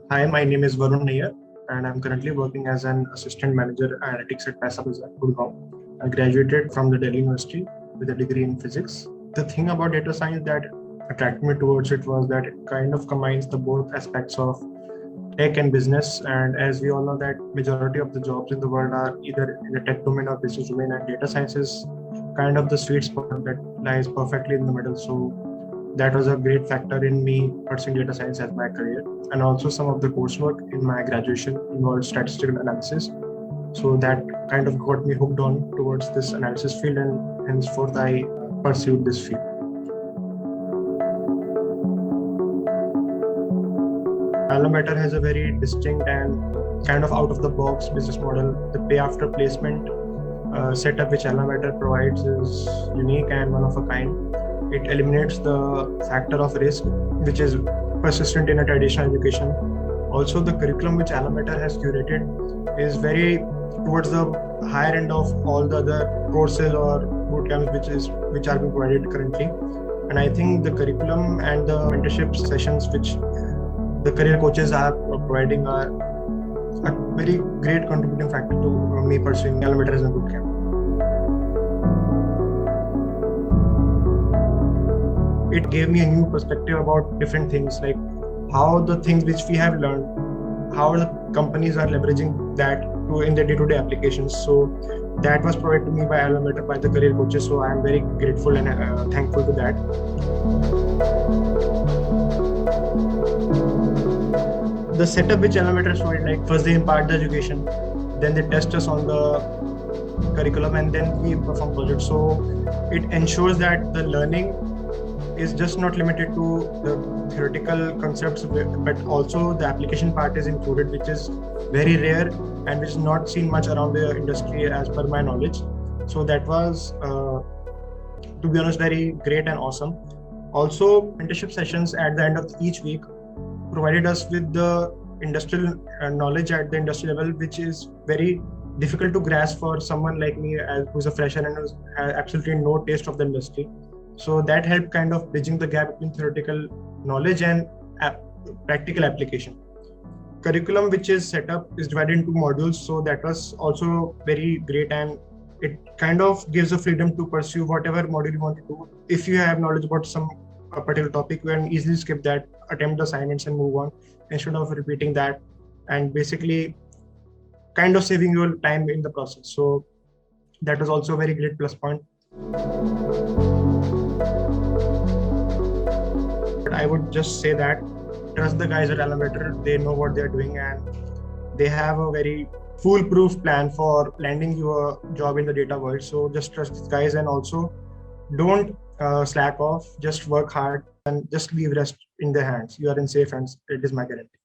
Hi, my name is Varun Nayyar, and I'm currently working as an assistant manager analytics at Paisa Bazaar, Gurgaon. I graduated from the Delhi University with a degree in physics. The thing about data science that attracted me towards it was that it kind of combines the both aspects of tech and business. And as we all know that majority of the jobs in the world are either in the tech domain or business domain, and data science is kind of the sweet spot that lies perfectly in the middle. So that was a great factor in me pursuing data science as my career. And also some of the coursework in my graduation involved statistical analysis. So that kind of got me hooked on towards this analysis field, and henceforth I pursued this field. AlmaBetter has a very distinct and kind of out of the box business model. The pay after placement setup which AlmaBetter provides is unique and one of a kind. It eliminates the factor of risk, which is persistent in a traditional education. Also, the curriculum which AlmaBetter has curated is very towards the higher end of all the other courses or bootcamps which are being provided currently. And I think the curriculum and the mentorship sessions which the career coaches are providing are a very great contributing factor to me pursuing AlmaBetter as a bootcamp. It gave me a new perspective about different things, like how the things which we have learned, how the companies are leveraging that in their day-to-day applications. So that was provided to me by AlmaBetter, by the career coaches. So I am very grateful and thankful to that. The setup which AlmaBetter is provided, like first they impart the education, then they test us on the curriculum, and then we perform projects. So it ensures that the learning is just not limited to the theoretical concepts, but also the application part is included, which is very rare and which is not seen much around the industry as per my knowledge. So that was, to be honest, very great and awesome. Also, mentorship sessions at the end of each week provided us with the industrial knowledge at the industry level, which is very difficult to grasp for someone like me who's a fresher and has absolutely no taste of the industry. So that helped kind of bridging the gap between theoretical knowledge and practical application. Curriculum which is set up is divided into modules. So that was also very great, and it kind of gives the freedom to pursue whatever module you want to do. If you have knowledge about a particular topic, you can easily skip that, attempt the assignments and move on instead of repeating that, and basically kind of saving your time in the process. So that was also a very great plus point. I would just say that trust the guys at AlmaBetter. They know what they're doing, and they have a very foolproof plan for landing you a job in the data world. So just trust these guys, and also don't slack off. Just work hard and just leave rest in their hands. You are in safe hands. It is my guarantee.